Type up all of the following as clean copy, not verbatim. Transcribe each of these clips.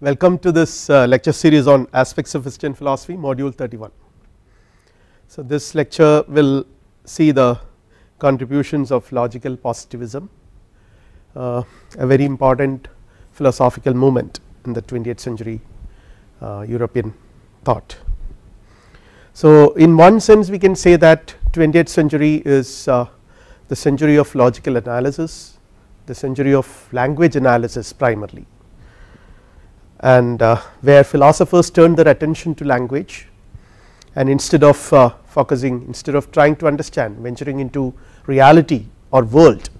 Welcome to this lecture series on aspects of Western philosophy, module 31. So, this lecture will see the contributions of logical positivism, a very important philosophical movement in the 20th century European thought. So, in one sense we can say that 20th century is the century of logical analysis, the century of language analysis primarily, and where philosophers turned their attention to language, and instead of instead of trying to understand, venturing into reality or world,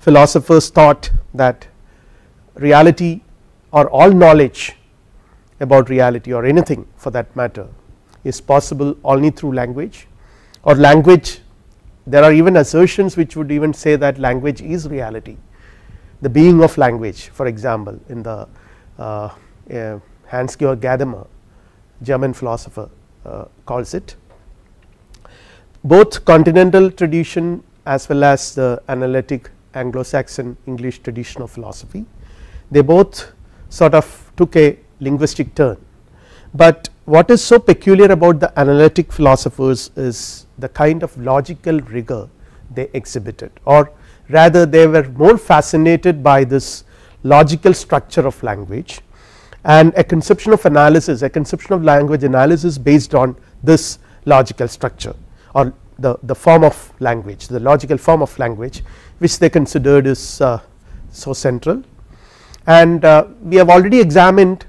philosophers thought that reality or all knowledge about reality or anything for that matter is possible only through language, or language. There are even assertions which would even say that language is reality, the being of language, for example in the Hans-Georg Gadamer, German philosopher, calls it. Both continental tradition as well as the analytic Anglo-Saxon English tradition of philosophy, they both sort of took a linguistic turn, but what is so peculiar about the analytic philosophers is the kind of logical rigor they exhibited, or rather they were more fascinated by this logical structure of language and a conception of analysis, a conception of language analysis based on this logical structure, or the form of language, the logical form of language, which they considered is so central. And we have already examined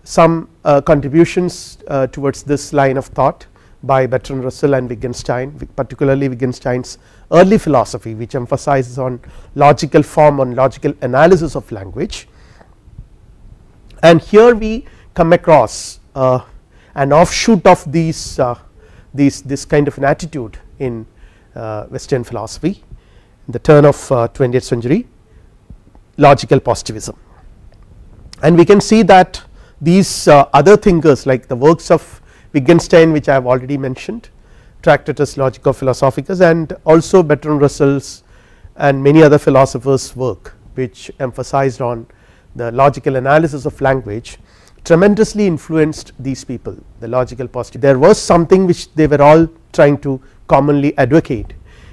some contributions towards this line of thought by Bertrand Russell and Wittgenstein, particularly Wittgenstein's early philosophy, which emphasizes on logical form, on logical analysis of language. And here we come across an offshoot of this kind of an attitude in Western philosophy in the turn of 20th century, logical positivism. And we can see that these other thinkers, like the works of Wittgenstein, which I have already mentioned, Tractatus Logico Philosophicus, and also Bertrand Russell's and many other philosophers' work, which emphasized on the logical analysis of language, tremendously influenced these people, the logical positive. There was something which they were all trying to commonly advocate,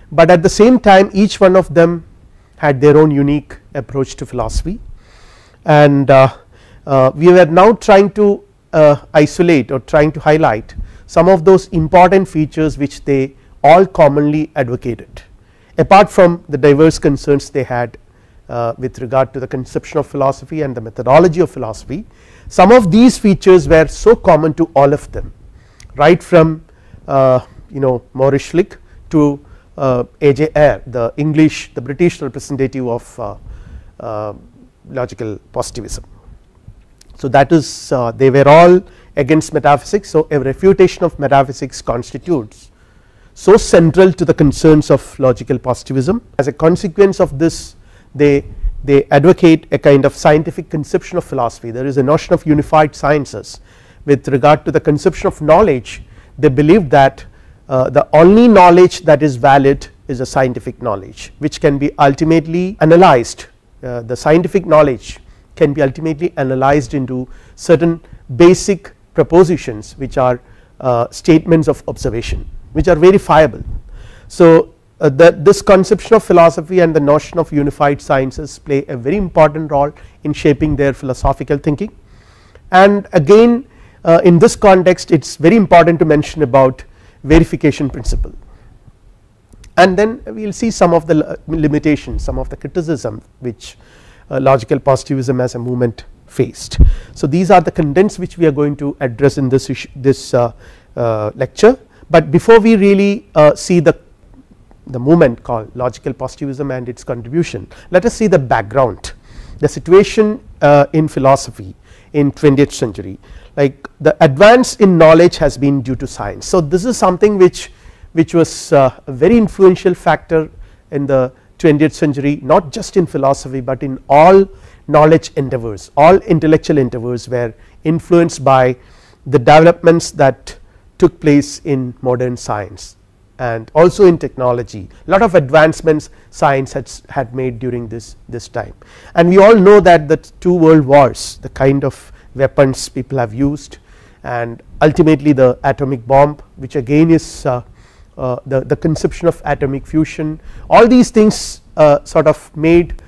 but at the same time each one of them had their own unique approach to philosophy, and we were now trying to isolate or trying to highlight some of those important features which they all commonly advocated, apart from the diverse concerns they had with regard to the conception of philosophy and the methodology of philosophy. Some of these features were so common to all of them, right from Maurice Schlick to A.J. Ayer, the British representative of logical positivism. So that is they were all against metaphysics. So a refutation of metaphysics constitutes so central to the concerns of logical positivism. As a consequence of this, they advocate a kind of scientific conception of philosophy. There is a notion of unified sciences. With regard to the conception of knowledge, they believe that the only knowledge that is valid is a scientific knowledge, which can be ultimately analyzed. The scientific knowledge can be ultimately analyzed into certain basic propositions, which are statements of observation, which are verifiable. So this conception of philosophy and the notion of unified sciences play a very important role in shaping their philosophical thinking. And again in this context it is very important to mention about verification principle, and then we will see some of the limitations, some of the criticism which logical positivism as a movement faced. So these are the contents which we are going to address in this lecture, but before we really see the movement called logical positivism and its contribution, let us see the background, the situation in philosophy in 20th century. Like the advance in knowledge has been due to science. So this is something which was a very influential factor in the 20th century, not just in philosophy but in all knowledge endeavors. All intellectual endeavors were influenced by the developments that took place in modern science and also in technology. A lot of advancements science had made during this time, and we all know that the two world wars, the kind of weapons people have used, and ultimately the atomic bomb, which again is the conception of atomic fusion. All these things sort of made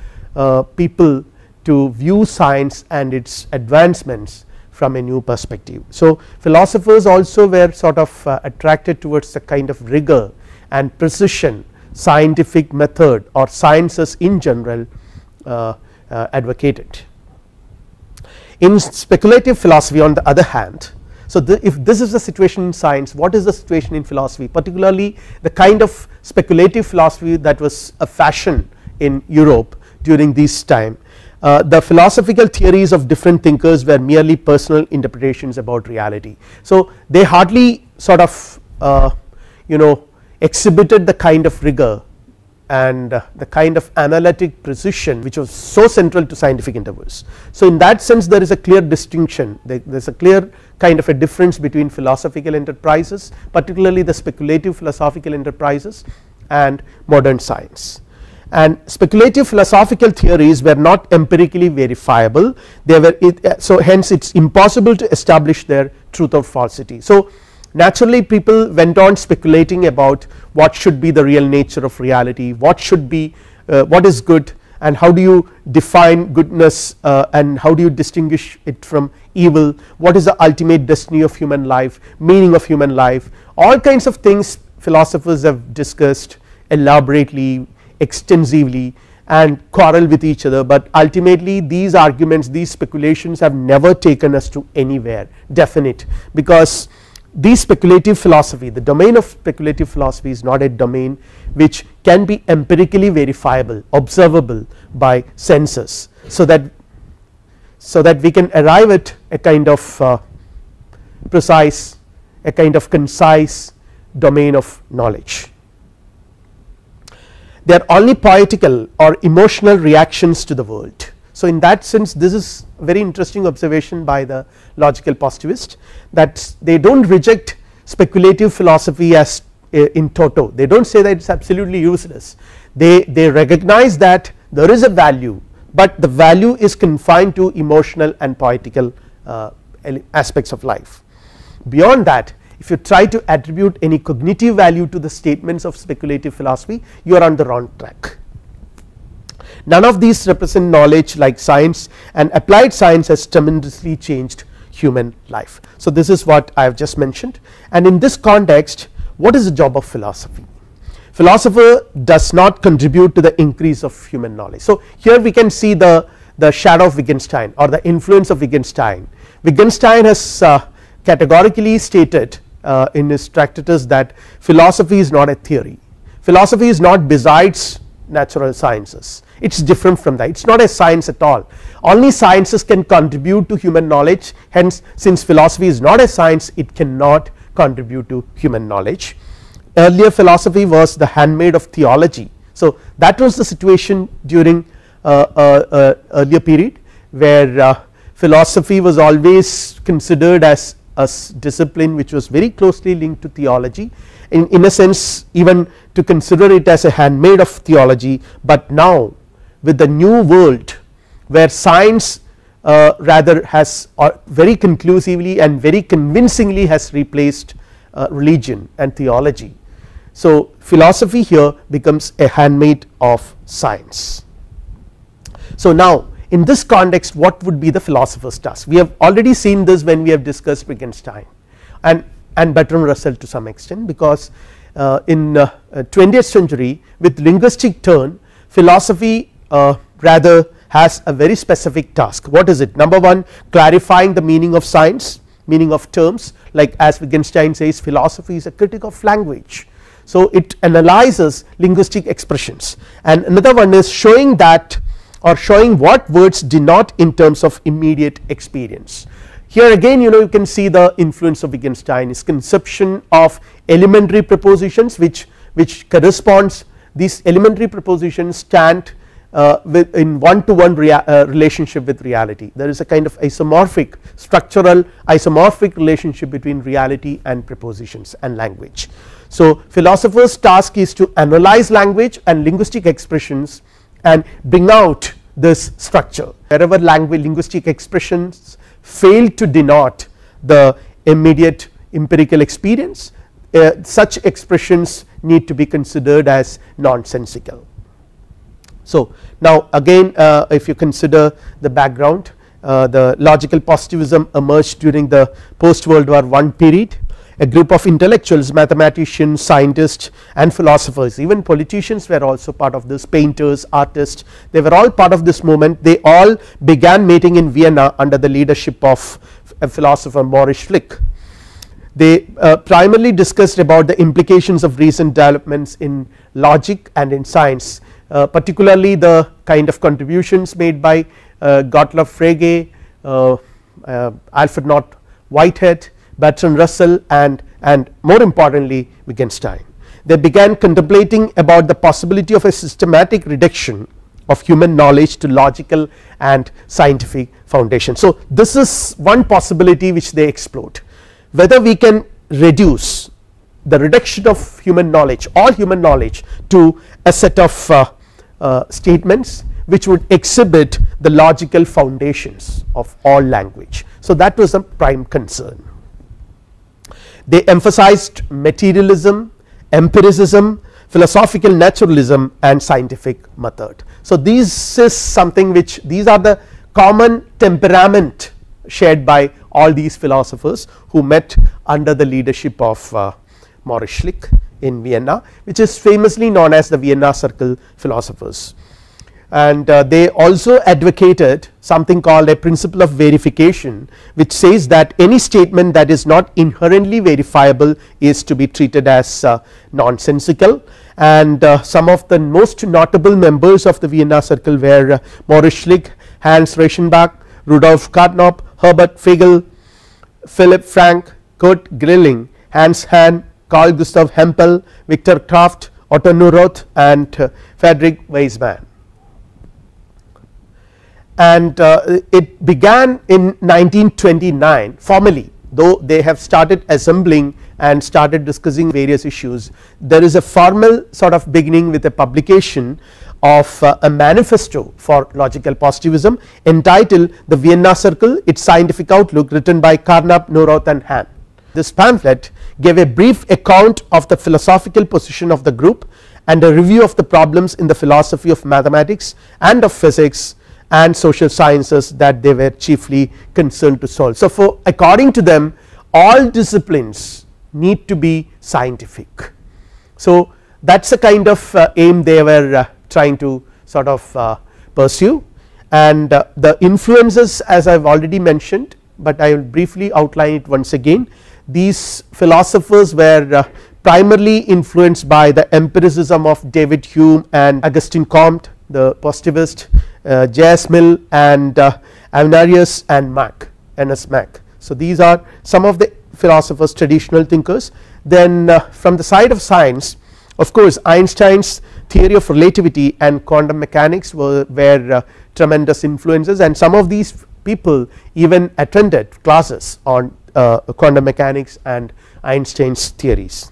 people to view science and its advancements from a new perspective. So, philosophers also were sort of attracted towards the kind of rigor and precision scientific method or sciences in general advocated. In speculative philosophy, on the other hand, so if this is the situation in science, what is the situation in philosophy, particularly the kind of speculative philosophy that was a fashion in Europe during this time. The philosophical theories of different thinkers were merely personal interpretations about reality. So, they hardly sort of exhibited the kind of rigor and the kind of analytic precision which was so central to scientific endeavors. So, in that sense there is a clear distinction, there is a clear kind of a difference between philosophical enterprises, particularly the speculative philosophical enterprises and modern science. And speculative philosophical theories were not empirically verifiable, they were so hence it is impossible to establish their truth or falsity. So, naturally people went on speculating about what should be the real nature of reality, what should be what is good, and how do you define goodness and how do you distinguish it from evil, what is the ultimate destiny of human life, meaning of human life, all kinds of things philosophers have discussed elaborately, extensively, and quarrel with each other, but ultimately these arguments, these speculations have never taken us to anywhere definite, because the speculative philosophy, the domain of speculative philosophy is not a domain which can be empirically verifiable, observable by senses, so that we can arrive at a kind of precise, a kind of concise domain of knowledge. They are only poetical or emotional reactions to the world. So, in that sense this is a very interesting observation by the logical positivist, that they do not reject speculative philosophy as in toto, they do not say that it is absolutely useless, they recognize that there is a value, but the value is confined to emotional and poetical aspects of life. Beyond that, if you try to attribute any cognitive value to the statements of speculative philosophy, you are on the wrong track. None of these represent knowledge like science, and applied science has tremendously changed human life. So, this is what I have just mentioned, and in this context what is the job of philosophy? Philosopher does not contribute to the increase of human knowledge. So, here we can see the shadow of Wittgenstein or the influence of Wittgenstein. Wittgenstein has categorically stated in his tractatus that philosophy is not a theory, philosophy is not besides natural sciences, it is different from that, it is not a science at all, only sciences can contribute to human knowledge, hence since philosophy is not a science it cannot contribute to human knowledge. Earlier philosophy was the handmaid of theology. So, that was the situation during earlier period, where philosophy was always considered as a discipline which was very closely linked to theology, in a sense even to consider it as a handmaid of theology. But now with the new world where science rather has very conclusively and very convincingly has replaced religion and theology, so philosophy here becomes a handmaid of science. So, now in this context what would be the philosopher's task? We have already seen this when we have discussed Wittgenstein and Bertrand Russell to some extent, because in 20th century with linguistic turn philosophy rather has a very specific task. What is it? Number one, clarifying the meaning of science, meaning of terms, like as Wittgenstein says philosophy is a critic of language. So, it analyzes linguistic expressions, and another one is showing that or showing what words denote in terms of immediate experience. Here again you can see the influence of Wittgenstein, his conception of elementary propositions which corresponds, these elementary propositions stand in one-to-one relationship with reality. There is a kind of isomorphic, structural isomorphic relationship between reality and propositions and language. So, philosopher's task is to analyze language and linguistic expressions and bring out this structure. Wherever language linguistic expressions failed to denote the immediate empirical experience, such expressions need to be considered as nonsensical. So, now again if you consider the background, the logical positivism emerged during the post World War I period. A group of intellectuals, mathematicians, scientists and philosophers, even politicians were also part of this, painters, artists, they were all part of this movement. They all began meeting in Vienna under the leadership of a philosopher, Maurice Schlick. They primarily discussed about the implications of recent developments in logic and in science, particularly the kind of contributions made by Gottlob Frege, Alfred North Whitehead, Bertrand Russell and more importantly Wittgenstein. They began contemplating about the possibility of a systematic reduction of human knowledge to logical and scientific foundation. So, this is one possibility which they explored, whether we can reduce the reduction of human knowledge, all human knowledge, to a set of statements which would exhibit the logical foundations of all language. So, that was a prime concern. They emphasized materialism, empiricism, philosophical naturalism and scientific method. So, this is something which, these are the common temperament shared by all these philosophers who met under the leadership of Maurice Schlick in Vienna, which is famously known as the Vienna Circle philosophers. And they also advocated something called a principle of verification, which says that any statement that is not inherently verifiable is to be treated as nonsensical. And some of the most notable members of the Vienna Circle were Maurice Schlick, Hans Reichenbach, Rudolf Carnap, Herbert Feigl, Philipp Frank, Kurt Grilling, Hans Hahn, Carl Gustav Hempel, Victor Kraft, Otto Neurath and Friedrich Waismann. And it began in 1929 formally, though they have started assembling and started discussing various issues. There is a formal sort of beginning with a publication of a manifesto for logical positivism entitled The Vienna Circle, Its Scientific Outlook, written by Carnap, Neurath and Hahn. This pamphlet gave a brief account of the philosophical position of the group and a review of the problems in the philosophy of mathematics and of physics and social sciences that they were chiefly concerned to solve. So, for according to them, all disciplines need to be scientific. So, that is a kind of aim they were trying to sort of pursue, and the influences, as I have already mentioned, but I will briefly outline it once again. These philosophers were primarily influenced by the empiricism of David Hume and Auguste Comte, the positivist, J.S. Mill and Avenarius and Mach, Ernest Mach. So, these are some of the philosophers, traditional thinkers. Then from the side of science, of course, Einstein's theory of relativity and quantum mechanics were tremendous influences, and some of these people even attended classes on quantum mechanics and Einstein's theories.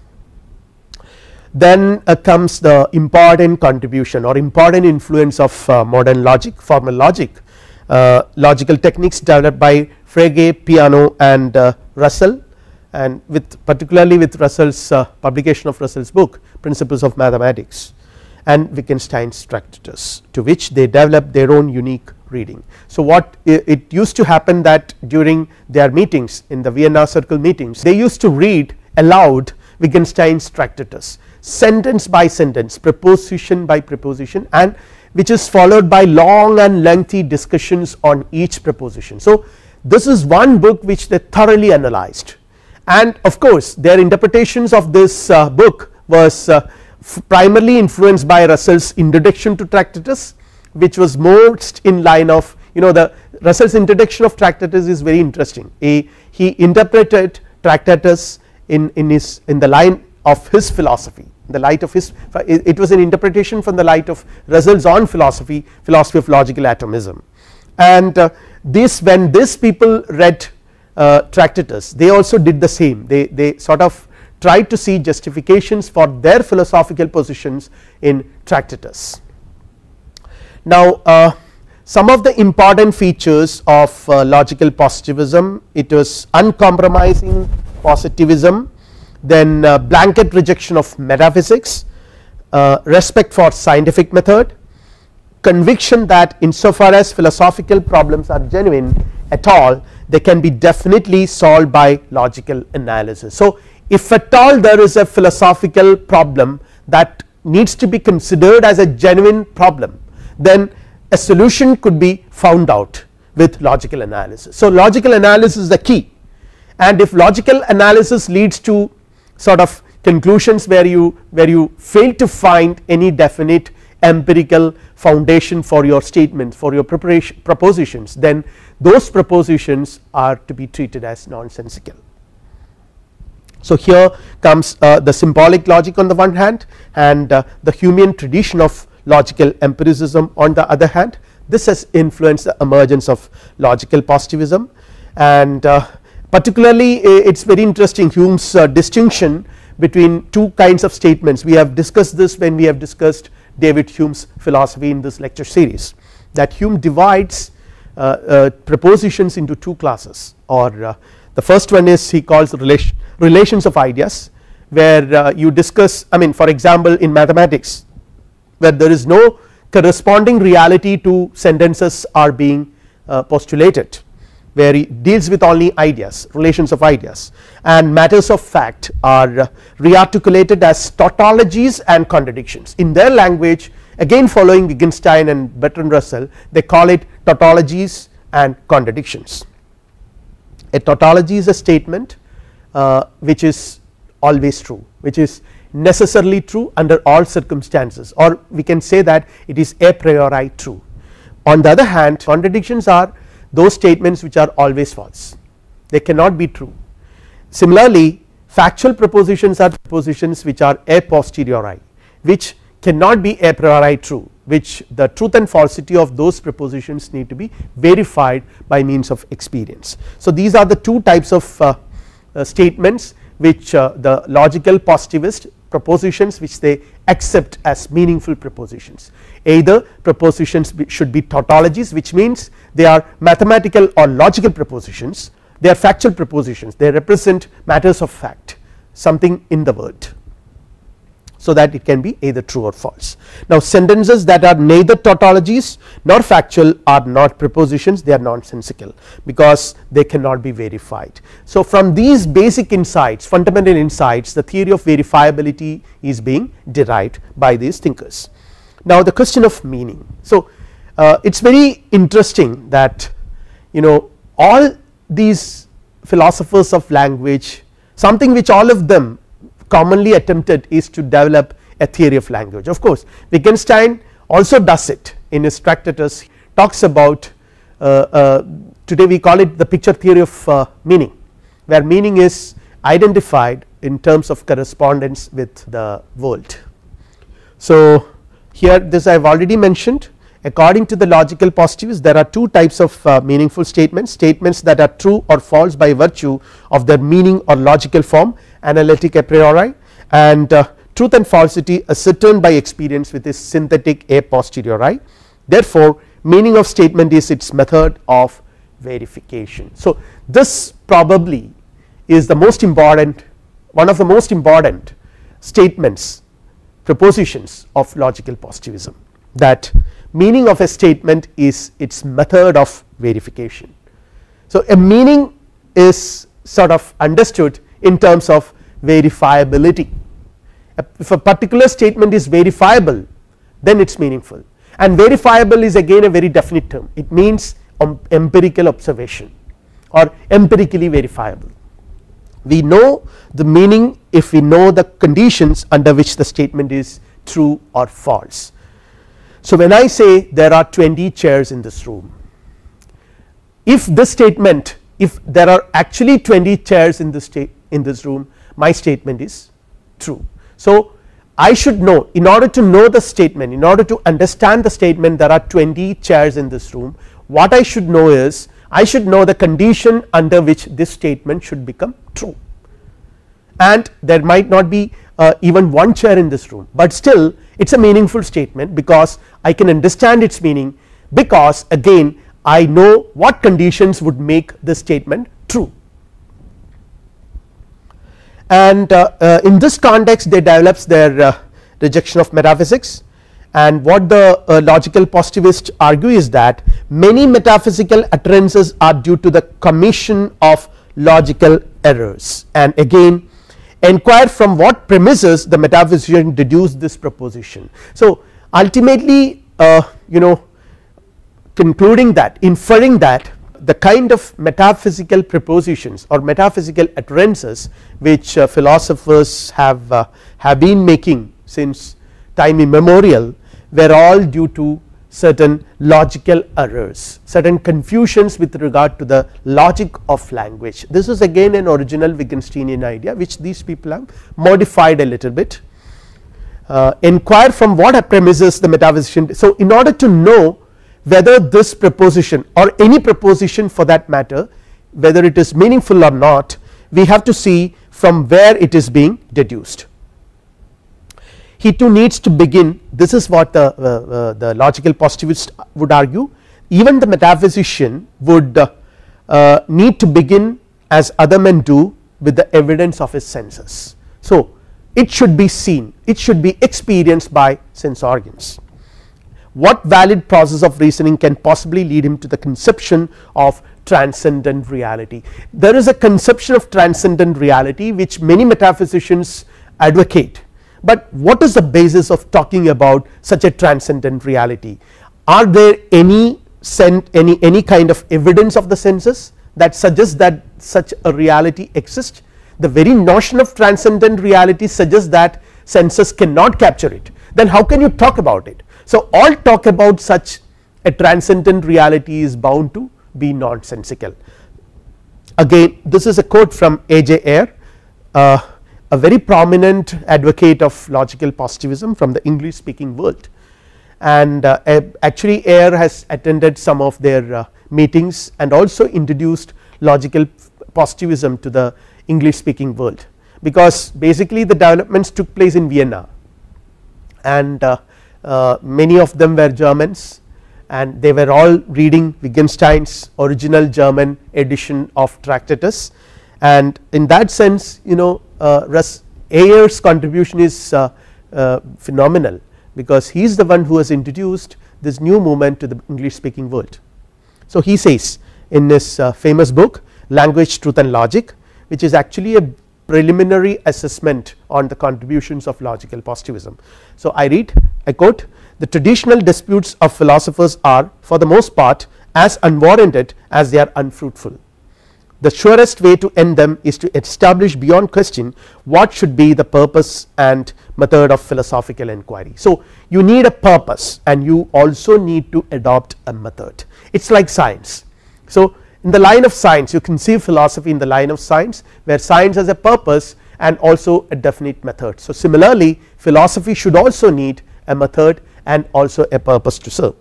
Then comes the important contribution or important influence of modern logic, formal logic, logical techniques developed by Frege, Peano and Russell, and with particularly with Russell's publication of Russell's book Principles of Mathematics and Wittgenstein's Tractatus, to which they developed their own unique reading. So, what it used to happen that during their meetings in the Vienna Circle meetings, they used to read aloud Wittgenstein's Tractatus, sentence by sentence, proposition by proposition, and which is followed by long and lengthy discussions on each proposition. So, this is one book which they thoroughly analyzed, and of course, their interpretations of this book was primarily influenced by Russell's introduction to Tractatus, which was most in line of, the Russell's introduction of Tractatus is very interesting. He interpreted Tractatus in the line of his philosophy, the light of his, it was an interpretation from the light of Russell's own philosophy of logical atomism. And when these people read Tractatus, they also did the same. They sort of tried to see justifications for their philosophical positions in Tractatus. Now some of the important features of logical positivism. It was uncompromising positivism, then blanket rejection of metaphysics, respect for scientific method, conviction that insofar as philosophical problems are genuine at all, they can be definitely solved by logical analysis. So, if at all there is a philosophical problem that needs to be considered as a genuine problem, then a solution could be found out with logical analysis. So, logical analysis is the key, and if logical analysis leads to sort of conclusions where you fail to find any definite empirical foundation for your statement, for your propositions, then those propositions are to be treated as nonsensical. So, here comes the symbolic logic on the one hand, and the Humean tradition of logical empiricism on the other hand. This has influenced the emergence of logical positivism, and particularly it is very interesting Hume's distinction between two kinds of statements. We have discussed this when we have discussed David Hume's philosophy in this lecture series, that Hume divides propositions into two classes, or the first one is he calls relations of ideas, where you discuss, I mean, for example in mathematics, where there is no corresponding reality to sentences are being postulated, where it deals with only ideas, relations of ideas, and matters of fact are rearticulated as tautologies and contradictions. In their language, again following Wittgenstein and Bertrand Russell, they call it tautologies and contradictions. A tautology is a statement which is always true, which is necessarily true under all circumstances, or we can say that it is a priori true. On the other hand, contradictions are those statements which are always false, they cannot be true. Similarly, factual propositions are propositions which are a posteriori, which cannot be a priori true, which the truth and falsity of those propositions need to be verified by means of experience. So, these are the two types of statements which the logical positivist propositions which they accept as meaningful propositions. Either propositions should be tautologies, which means they are mathematical or logical propositions, they are factual propositions, they represent matters of fact, something in the world, so that it can be either true or false. Now, sentences that are neither tautologies nor factual are not propositions, they are nonsensical because they cannot be verified. So, from these basic insights, fundamental insights, the theory of verifiability is being derived by these thinkers. Now, the question of meaning. So, it is very interesting that all these philosophers of language, something which all of them commonly attempted is to develop a theory of language. Of course, Wittgenstein also does it in his Tractatus, talks about today we call it the picture theory of meaning, where meaning is identified in terms of correspondence with the world. So, here this I have already mentioned. According to the logical positivists, there are two types of meaningful statements: statements that are true or false by virtue of their meaning or logical form, analytic a priori, and truth and falsity ascertained by experience with this synthetic a posteriori. Therefore, meaning of statement is its method of verification. So, this probably is the most important, one of the most important statements, propositions of logical positivism, that meaning of a statement is its method of verification. So, a meaning is sort of understood in terms of verifiability. If a particular statement is verifiable, then it is meaningful, and verifiable is again a very definite term. It means empirical observation or empirically verifiable. We know the meaning if we know the conditions under which the statement is true or false. So, when I say there are 20 chairs in this room, if this statement, if there are actually 20 chairs in this room, my statement is true. So, I should know, in order to know the statement, in order to understand the statement there are 20 chairs in this room, what I should know is I should know the condition under which this statement should become true, and there might not be even one chair in this room, but still it is a meaningful statement because I can understand its meaning because again I know what conditions would make this statement true. And in this context they develops their rejection of metaphysics, and what the logical positivists argue is that many metaphysical utterances are due to the commission of logical errors, and again inquire from what premises the metaphysician deduced this proposition. So ultimately concluding that, inferring that the kind of metaphysical propositions or metaphysical utterances which philosophers have been making since time immemorial were all due to certain logical errors, certain confusions with regard to the logic of language. This is again an original Wittgensteinian idea which these people have modified a little bit. Inquire from what premises the metaphysician. So in order to know whether this proposition or any proposition for that matter, whether it is meaningful or not, we have to see from where it is being deduced. He too needs to begin, this is what the logical positivist would argue, even the metaphysician would need to begin as other men do with the evidence of his senses. So it should be seen, it should be experienced by sense organs. What valid process of reasoning can possibly lead him to the conception of transcendent reality? There is a conception of transcendent reality which many metaphysicians advocate, but what is the basis of talking about such a transcendent reality? Are there any kind of evidence of the senses that suggests that such a reality exists? The very notion of transcendent reality suggests that senses cannot capture it, then how can you talk about it? So all talk about such a transcendent reality is bound to be nonsensical. Again this is a quote from A.J. Ayer, a very prominent advocate of logical positivism from the English speaking world, and actually Ayer has attended some of their meetings and also introduced logical positivism to the English speaking world, because basically the developments took place in Vienna, and many of them were Germans, and they were all reading Wittgenstein's original German edition of Tractatus, and in that sense Ayer's contribution is phenomenal, because he is the one who has introduced this new movement to the English speaking world. So he says in his famous book Language, Truth and Logic, which is actually a preliminary assessment on the contributions of logical positivism. So I read, I quote, "The traditional disputes of philosophers are for the most part as unwarranted as they are unfruitful. The surest way to end them is to establish beyond question what should be the purpose and method of philosophical inquiry." So you need a purpose and you also need to adopt a method. It is like science. So in the line of science you conceive philosophy in the line of science, where science has a purpose and also a definite method. So similarly philosophy should also need a method and also a purpose to serve.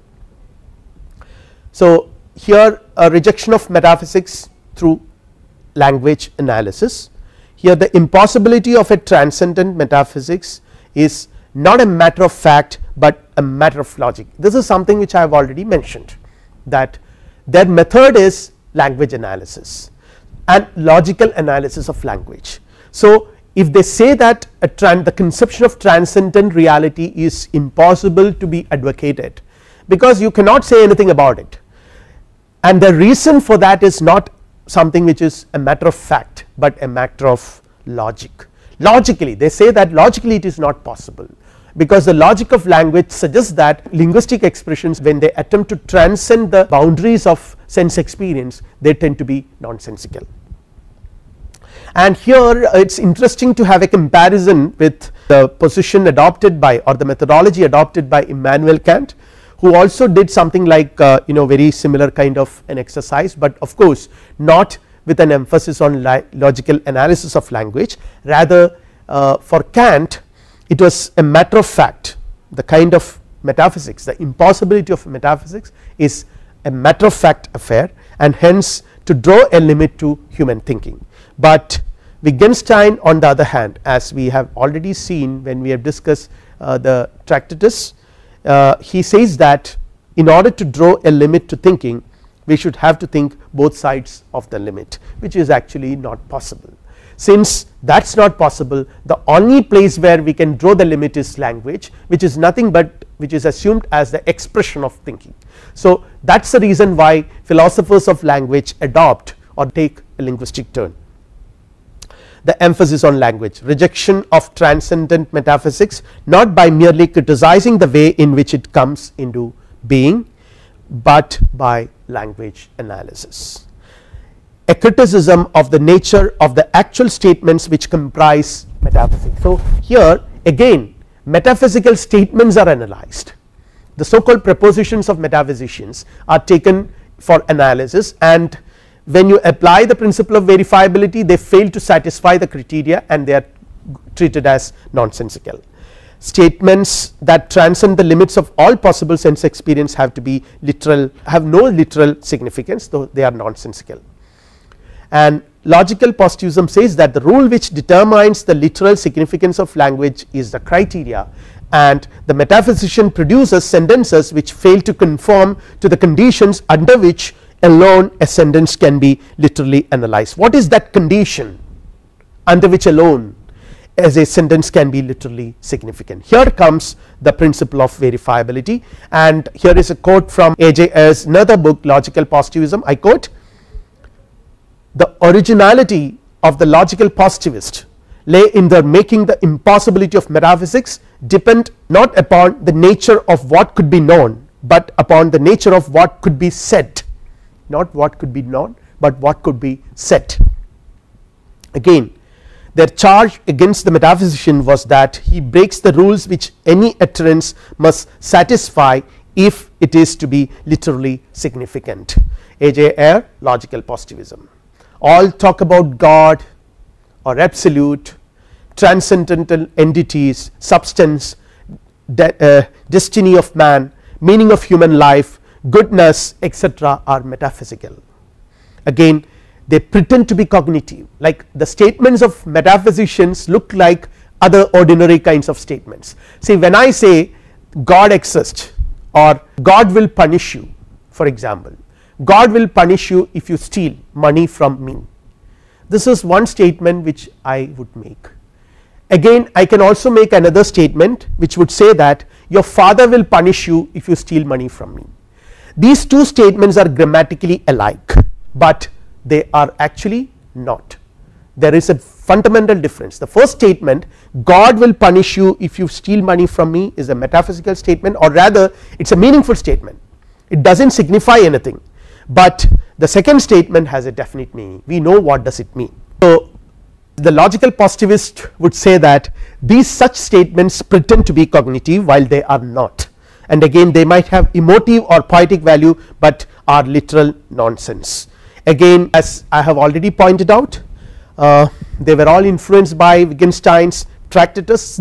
So here a rejection of metaphysics through language analysis. Here the impossibility of a transcendent metaphysics is not a matter of fact but a matter of logic. This is something which I have already mentioned, that their method is language analysis and logical analysis of language. So if they say that the conception of transcendent reality is impossible to be advocated because you cannot say anything about it, and the reason for that is not something which is a matter of fact but a matter of logic. Logically they say that logically it is not possible, because the logic of language suggests that linguistic expressions, when they attempt to transcend the boundaries of sense experience, they tend to be nonsensical. And here it is interesting to have a comparison with the position adopted by, or the methodology adopted by, Immanuel Kant, who also did something like very similar kind of an exercise, but of course not with an emphasis on logical analysis of language. Rather for Kant it was a matter of fact, the kind of metaphysics, the impossibility of metaphysics is a matter of fact affair, and hence to draw a limit to human thinking. But Wittgenstein on the other hand, as we have already seen when we have discussed the Tractatus, he says that in order to draw a limit to thinking, we should have to think both sides of the limit, which is actually not possible. Since that is not possible, the only place where we can draw the limit is language, which is nothing but which is assumed as the expression of thinking. So that is the reason why philosophers of language adopt or take a linguistic turn. The emphasis on language, rejection of transcendent metaphysics, not by merely criticizing the way in which it comes into being, but by language analysis. A criticism of the nature of the actual statements which comprise metaphysics. So here again metaphysical statements are analyzed, the so called propositions of metaphysicians are taken for analysis, and when you apply the principle of verifiability, they fail to satisfy the criteria and they are treated as nonsensical. Statements that transcend the limits of all possible sense experience have to be literal, have no literal significance, though they are nonsensical. And logical positivism says that the rule which determines the literal significance of language is the criteria, and the metaphysician produces sentences which fail to conform to the conditions under which alone a sentence can be literally analyzed. What is that condition under which alone as a sentence can be literally significant? Here comes the principle of verifiability, and here is a quote from A.J. Ayer's another book, Logical Positivism. I quote, "The originality of the logical positivist lay in their making the impossibility of metaphysics depend not upon the nature of what could be known, but upon the nature of what could be said." Not what could be known, but what could be said. Again, their charge against the metaphysician was that he breaks the rules which any utterance must satisfy if it is to be literally significant. A.J. Ayer, Logical Positivism. All talk about God or absolute, transcendental entities, substance, destiny of man, meaning of human life, goodness, etc. are metaphysical. Again, they pretend to be cognitive, like the statements of metaphysicians look like other ordinary kinds of statements. See, when I say God exists or God will punish you, for example, God will punish you if you steal money from me, this is one statement which I would make. Again, I can also make another statement which would say that your father will punish you if you steal money from me. These two statements are grammatically alike, but they are actually not. There is a fundamental difference. The first statement, God will punish you if you steal money from me, is a metaphysical statement, or rather it is a meaningful statement, it does not signify anything, but the second statement has a definite meaning. We know what does it mean. So the logical positivist would say that these such statements pretend to be cognitive while they are not, and again they might have emotive or poetic value but are literal nonsense. Again, as I have already pointed out, they were all influenced by Wittgenstein's Tractatus.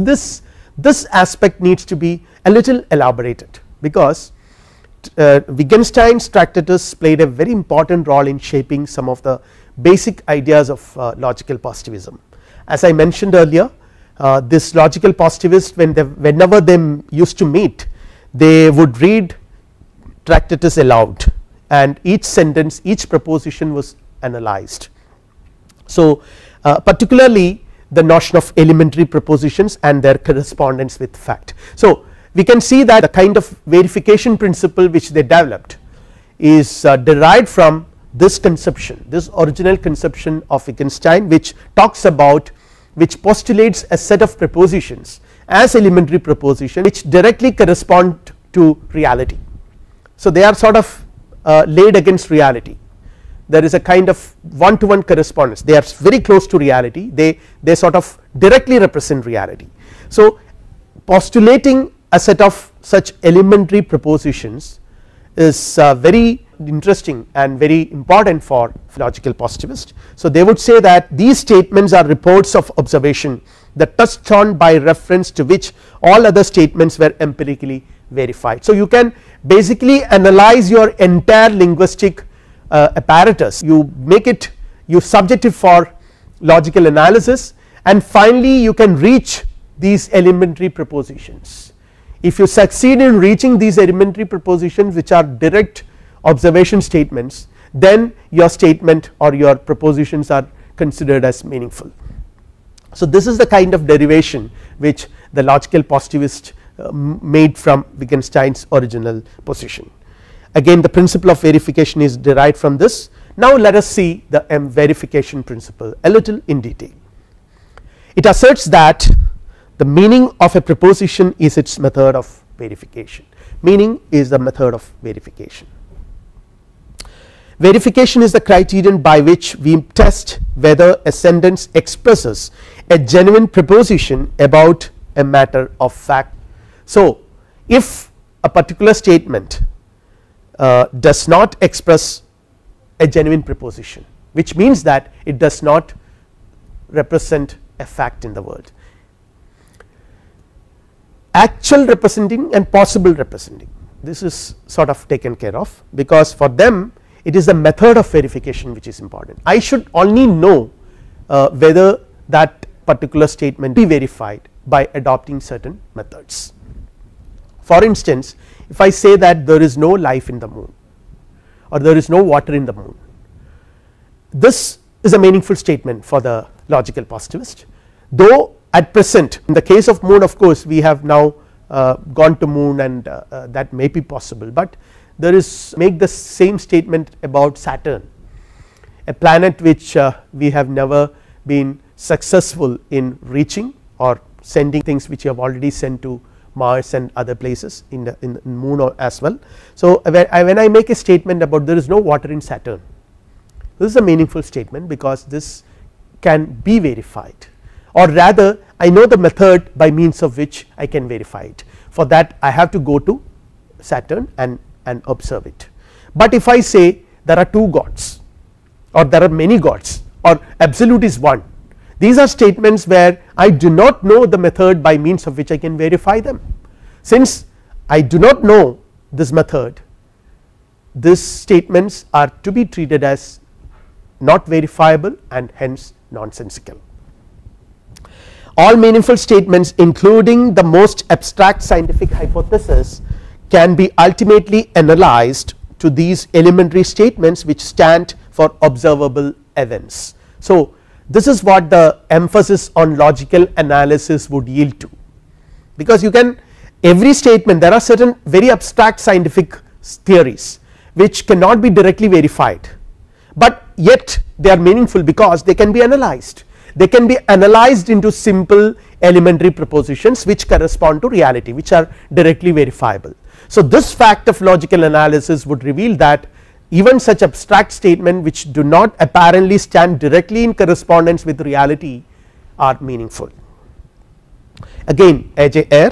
This aspect needs to be a little elaborated, because Wittgenstein's Tractatus played a very important role in shaping some of the basic ideas of logical positivism. As I mentioned earlier, this logical positivist, whenever they used to meet, they would read Tractatus aloud, and each sentence, each proposition was analyzed. So particularly the notion of elementary propositions and their correspondence with fact. So we can see that the kind of verification principle which they developed is derived from this conception, this original conception of Wittgenstein, which talks about, which postulates a set of propositions as elementary propositions which directly correspond to reality. So they are sort of laid against reality. There is a kind of one to one correspondence, they are very close to reality, they sort of directly represent reality. So postulating a set of such elementary propositions is very interesting and very important for logical positivists. So they would say that these statements are reports of observation that touched on by reference to which all other statements were empirically verified. So you can basically analyze your entire linguistic apparatus, you make it, you subject it for logical analysis, and finally you can reach these elementary propositions. if you succeed in reaching these elementary propositions which are direct observation statements, then your statement or your propositions are considered as meaningful. So, this is the kind of derivation which the logical positivist made from Wittgenstein's original position. Again, the principle of verification is derived from this. Now, let us see the verification principle a little in detail. It asserts that the meaning of a proposition is its method of verification. Meaning is the method of verification. Verification is the criterion by which we test whether a sentence expresses a genuine proposition about a matter of fact. So, if a particular statement does not express a genuine proposition, which means that it does not represent a fact in the world. Actual representing and possible representing, this is sort of taken care of, because for them it is the method of verification which is important. I should only know whether that particular statement be verified by adopting certain methods. For instance, if I say that there is no life in the moon or there is no water in the moon, this is a meaningful statement for the logical positivist, though at present in the case of moon, of course, we have now gone to moon and that may be possible, but there is make the same statement about Saturn, a planet which we have never been successful in reaching or sending things which you have already sent to Mars and other places in the moon as well. So, when I make a statement about there is no water in Saturn, this is a meaningful statement because this can be verified, or rather I know the method by means of which I can verify it. For that I have to go to Saturn and observe it. But if I say there are two gods or there are many gods or absolute is one, these are statements where I do not know the method by means of which I can verify them. Since I do not know this method, these statements are to be treated as not verifiable and hence nonsensical. All meaningful statements, including the most abstract scientific hypothesis, can be ultimately analyzed to these elementary statements which stand for observable events. So, this is what the emphasis on logical analysis would yield to, because you can every statement, there are certain very abstract scientific theories which cannot be directly verified, but yet they are meaningful because they can be analyzed. They can be analyzed into simple elementary propositions which correspond to reality, which are directly verifiable. So, this fact of logical analysis would reveal that even such abstract statements which do not apparently stand directly in correspondence with reality are meaningful. Again, A.J. Ayer,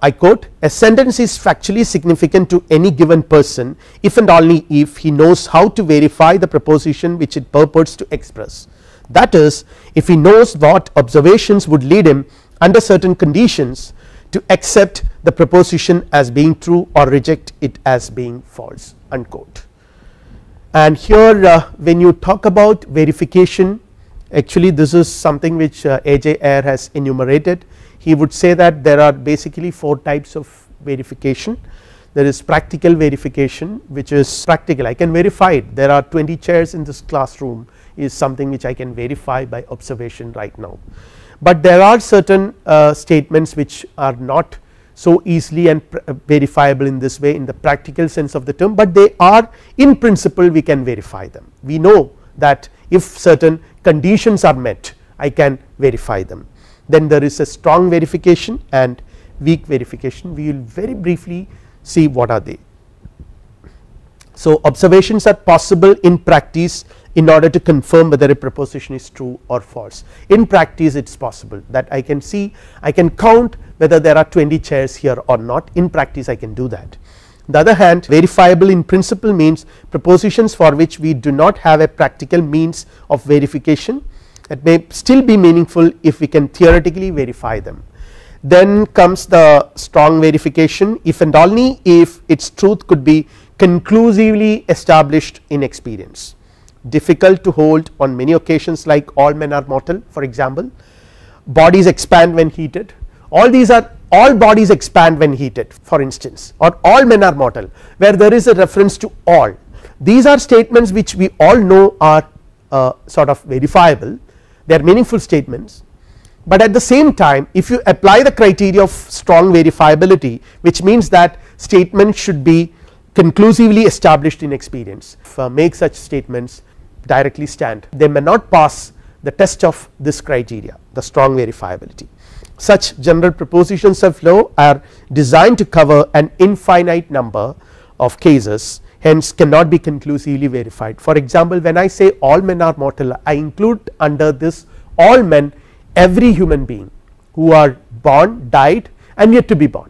I quote, "A sentence is factually significant to any given person if and only if he knows how to verify the proposition which it purports to express. That is, if he knows what observations would lead him under certain conditions to accept the proposition as being true or reject it as being false," unquote. And here when you talk about verification, actually this is something which A.J. Ayer has enumerated. He would say that there are basically 4 types of verification. There is practical verification, which is practical, I can verify it. There are 20 chairs in this classroom is something which I can verify by observation right now. But there are certain statements which are not so easily and verifiable in this way in the practical sense of the term, but they are in principle we can verify them. We know that if certain conditions are met, I can verify them. Then there is a strong verification and weak verification. We will very briefly see what are they. So, observations are possible in practice in order to confirm whether a proposition is true or false. In practice it is possible that I can see, I can count whether there are 20 chairs here or not. In practice I can do that. On the other hand, verifiable in principle means propositions for which we do not have a practical means of verification, that may still be meaningful if we can theoretically verify them. Then comes the strong verification, if and only if its truth could be conclusively established in experience. Difficult to hold on many occasions, like all men are mortal, for example, bodies expand when heated. All these are all bodies expand when heated, for instance, or all men are mortal, where there is a reference to all. These are statements which we all know are sort of verifiable, they are meaningful statements, but at the same time if you apply the criteria of strong verifiability, which means that statements should be conclusively established in experience, make such statements directly stand, they may not pass the test of this criteria, the strong verifiability. Such general propositions of law are designed to cover an infinite number of cases, hence cannot be conclusively verified. For example, when I say all men are mortal, I include under this all men every human being who are born, died and yet to be born.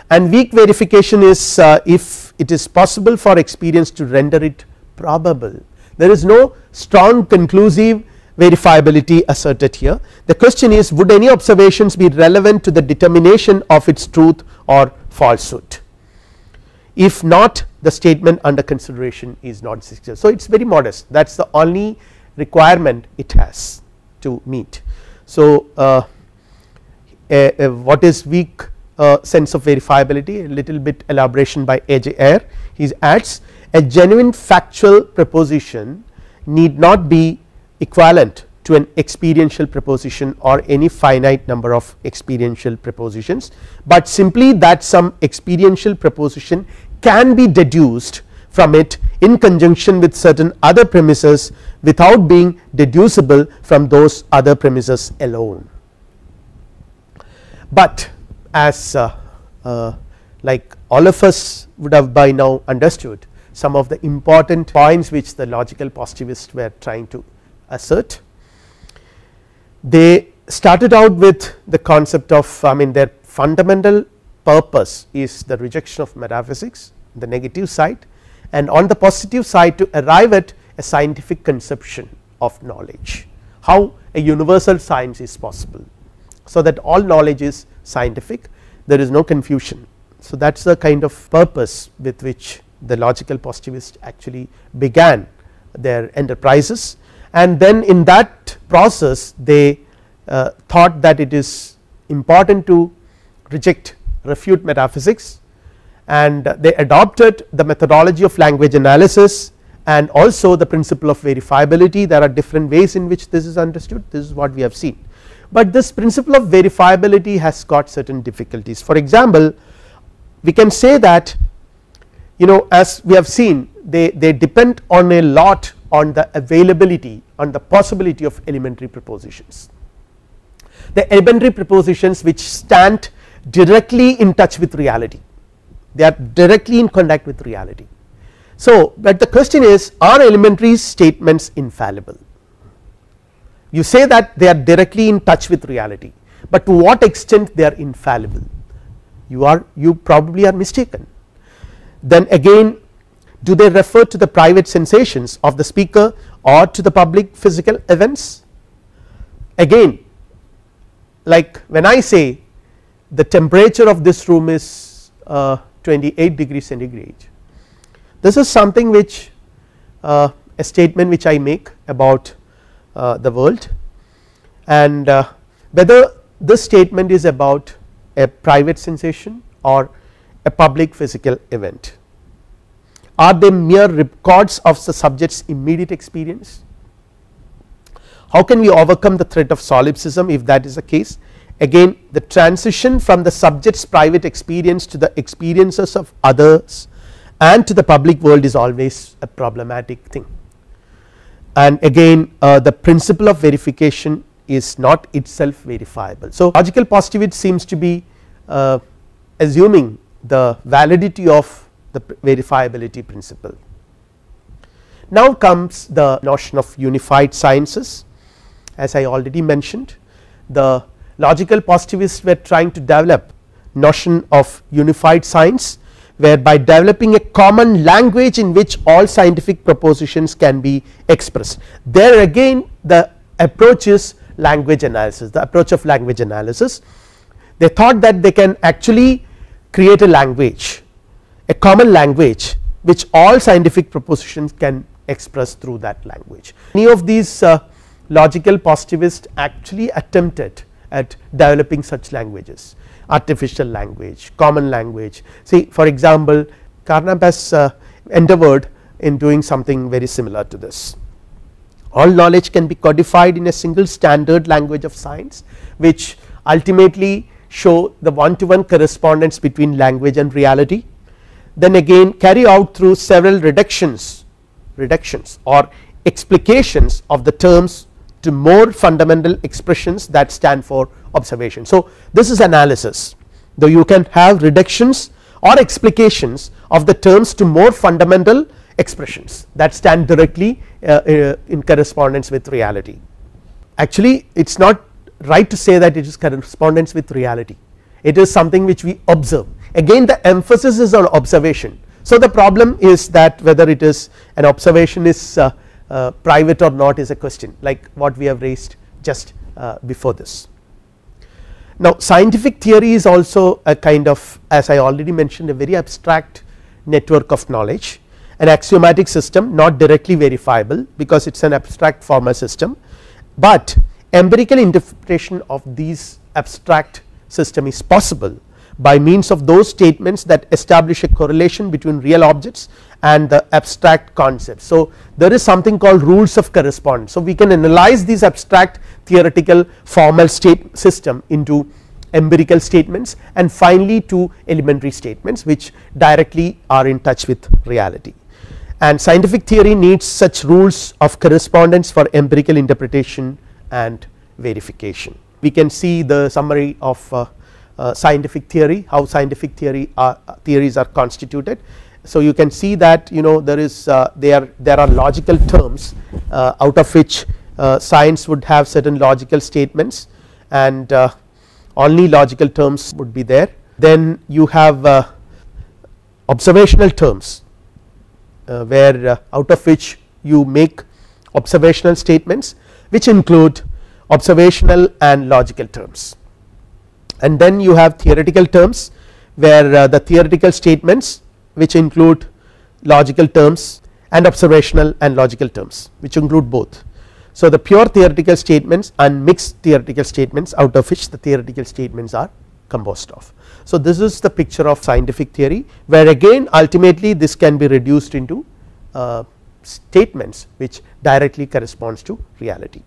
And weak verification is if it is possible for experience to render it probable. There is no strong conclusive verifiability asserted here. The question is, would any observations be relevant to the determination of its truth or falsehood? If not, the statement under consideration is not successful. So it is very modest, that is the only requirement it has to meet. So what is weak sense of verifiability? A little bit elaboration by A.J. Ayer. He adds, a genuine factual proposition need not be equivalent to an experiential proposition or any finite number of experiential propositions, but simply that some experiential proposition can be deduced from it in conjunction with certain other premises without being deducible from those other premises alone. But as like all of us would have by now understood, some of the important points which the logical positivists were trying to assert, they started out with the concept of, I mean, their fundamental purpose is the rejection of metaphysics, the negative side, and on the positive side to arrive at a scientific conception of knowledge, how a universal science is possible, so that all knowledge is scientific, there is no confusion. So that is the kind of purpose with which the logical positivists actually began their enterprises, and then in that process they thought that it is important to reject, refute metaphysics, and they adopted the methodology of language analysis and also the principle of verifiability. There are different ways in which this is understood, this is what we have seen, but this principle of verifiability has got certain difficulties. For example, we can say that, you know, as we have seen, they depend on a lot on the availability, on the possibility of elementary propositions, the elementary propositions which stand directly in touch with reality, they are directly in contact with reality. So but the question is, are elementary statements infallible? You say that they are directly in touch with reality, but to what extent they are infallible? You probably are mistaken. Then again, do they refer to the private sensations of the speaker or to the public physical events? Again, like when I say the temperature of this room is 28 degrees centigrade, this is something which a statement which I make about the world, and whether this statement is about a private sensation or a public physical event. Are they mere records of the subject's immediate experience? How can we overcome the threat of solipsism if that is the case? Again, the transition from the subject's private experience to the experiences of others and to the public world is always a problematic thing, and again the principle of verification is not itself verifiable. So logical positivity seems to be assuming the validity of the verifiability principle. Now comes the notion of unified sciences. As I already mentioned, the logical positivists were trying to develop notion of unified science, where by developing a common language in which all scientific propositions can be expressed. There again the approach is language analysis, the approach of language analysis. They thought that they can actually create a language, a common language which all scientific propositions can express through that language. Many of these logical positivists actually attempted at developing such languages, artificial language, common language. See, for example, Carnap has endeavored in doing something very similar to this. All knowledge can be codified in a single standard language of science, which ultimately show the one-to-one correspondence between language and reality. Then again carry out through several reductions or explications of the terms to more fundamental expressions that stand for observation. So, this is analysis, though you can have reductions or explications of the terms to more fundamental expressions that stand directly in correspondence with reality. Actually, it is not right to say that it is correspondence with reality, it is something which we observe. Again the emphasis is on observation. So, the problem is that whether it is an observation is private or not is a question, like what we have raised just before this. Now, scientific theory is also a kind of, as I already mentioned, a very abstract network of knowledge, an axiomatic system not directly verifiable because it is an abstract formal system, but empirical interpretation of these abstract system is possible by means of those statements that establish a correlation between real objects and the abstract concepts. So, there is something called rules of correspondence. So, we can analyze these abstract theoretical formal state system into empirical statements and finally to elementary statements which directly are in touch with reality, and scientific theory needs such rules of correspondence for empirical interpretation and verification. We can see the summary of scientific theory, how scientific theories are constituted. So, you can see that there is there are logical terms out of which science would have certain logical statements, and only logical terms would be there. Then you have observational terms where out of which you make observational statements which include observational and logical terms. And then you have theoretical terms where the theoretical statements which include logical terms and observational and logical terms which include both. So, the pure theoretical statements and mixed theoretical statements out of which the theoretical statements are composed of. So, this is the picture of scientific theory, where again ultimately this can be reduced into statements which directly corresponds to reality.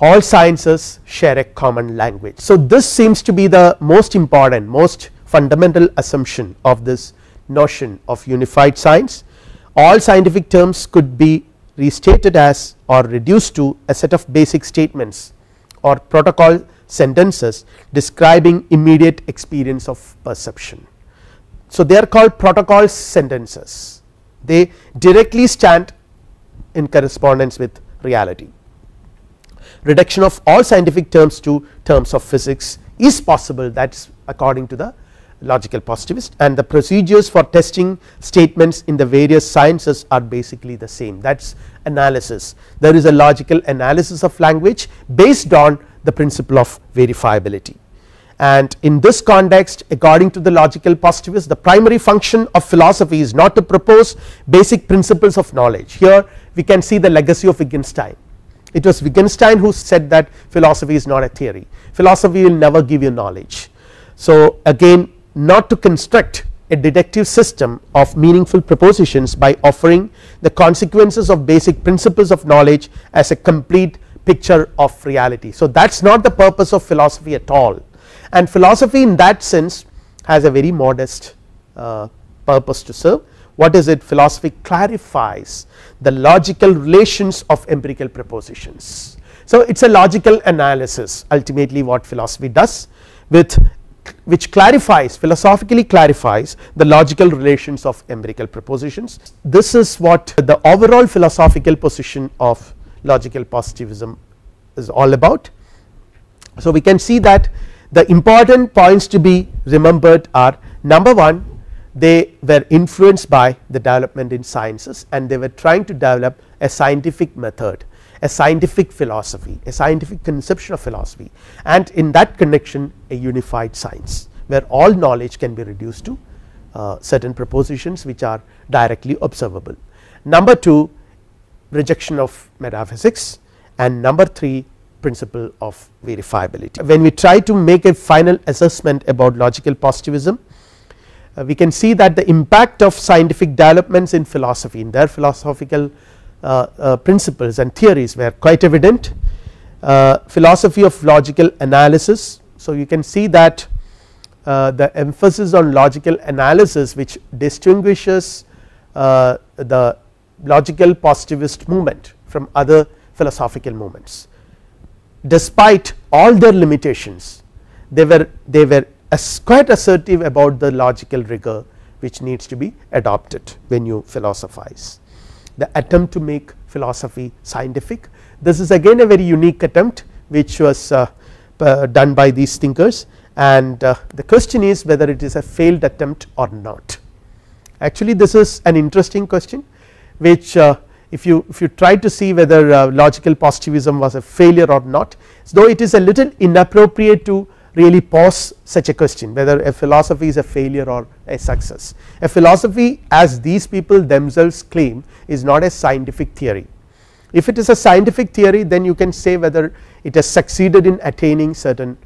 All sciences share a common language. So, this seems to be the most important, most fundamental assumption of this notion of unified science. All scientific terms could be restated as or reduced to a set of basic statements or protocol sentences describing immediate experience of perception. So, they are called protocol sentences, they directly stand in correspondence with reality. Reduction of all scientific terms to terms of physics is possible, that is according to the logical positivist, and the procedures for testing statements in the various sciences are basically the same, that is analysis. There is a logical analysis of language based on the principle of verifiability, and in this context according to the logical positivist the primary function of philosophy is not to propose basic principles of knowledge. Here we can see the legacy of Wittgenstein. It was Wittgenstein who said that philosophy is not a theory, philosophy will never give you knowledge. So, again not to construct a deductive system of meaningful propositions by offering the consequences of basic principles of knowledge as a complete picture of reality. So, that is not the purpose of philosophy at all, and philosophy in that sense has a very modest purpose to serve. What is it? Philosophy clarifies the logical relations of empirical propositions. So, it is a logical analysis ultimately what philosophy does, with which clarifies, philosophically clarifies the logical relations of empirical propositions. This is what the overall philosophical position of logical positivism is all about. So, we can see that the important points to be remembered are: number one, they were influenced by the development in sciences and they were trying to develop a scientific method, a scientific philosophy, a scientific conception of philosophy, and in that connection a unified science where all knowledge can be reduced to certain propositions which are directly observable. Number two, rejection of metaphysics, and number three, principle of verifiability. When we try to make a final assessment about logical positivism, we can see that the impact of scientific developments in philosophy, in their philosophical principles and theories, were quite evident. Philosophy of logical analysis. So, you can see that the emphasis on logical analysis, which distinguishes the logical positivist movement from other philosophical movements. Despite all their limitations, they were quite assertive about the logical rigor which needs to be adopted when you philosophize. The attempt to make philosophy scientific, this is again a very unique attempt which was done by these thinkers, and the question is whether it is a failed attempt or not. Actually, this is an interesting question which if you try to see whether logical positivism was a failure or not, though it is a little inappropriate to really pose such a question whether a philosophy is a failure or a success. A philosophy, as these people themselves claim, is not a scientific theory. If it is a scientific theory, then you can say whether it has succeeded in attaining certain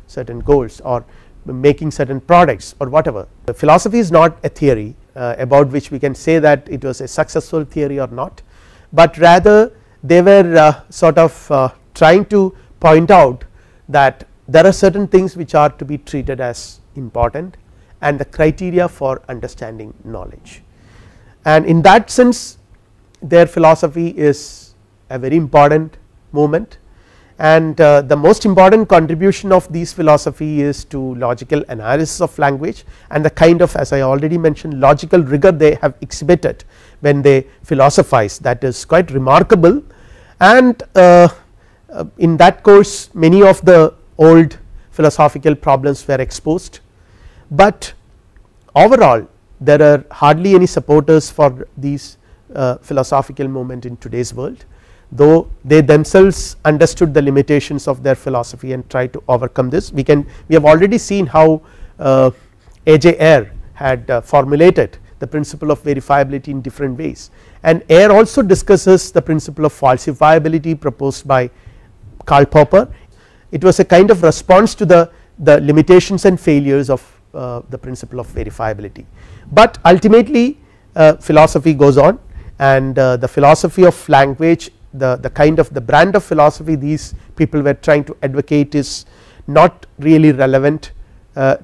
goals or making certain products or whatever. The philosophy is not a theory about which we can say that it was a successful theory or not, but rather they were sort of trying to point out that there are certain things which are to be treated as important and the criteria for understanding knowledge, and in that sense their philosophy is a very important movement, and the most important contribution of these philosophy is to logical analysis of language and the kind of, as I already mentioned, logical rigor they have exhibited when they philosophize, that is quite remarkable. And in that course many of the old philosophical problems were exposed, but overall there are hardly any supporters for these philosophical movement in today's world, though they themselves understood the limitations of their philosophy and tried to overcome this. We have already seen how A.J. Ayer had formulated the principle of verifiability in different ways, and Ayer also discusses the principle of falsifiability proposed by Karl Popper. It was a kind of response to the limitations and failures of the principle of verifiability, but ultimately philosophy goes on, and the philosophy of language, the kind of the brand of philosophy these people were trying to advocate is not really relevant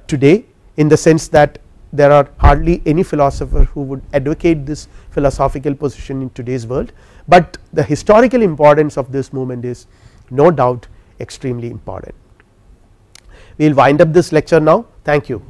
today, in the sense that there are hardly any philosopher who would advocate this philosophical position in today's world, but the historical importance of this movement is no doubt extremely important. We will wind up this lecture now. Thank you.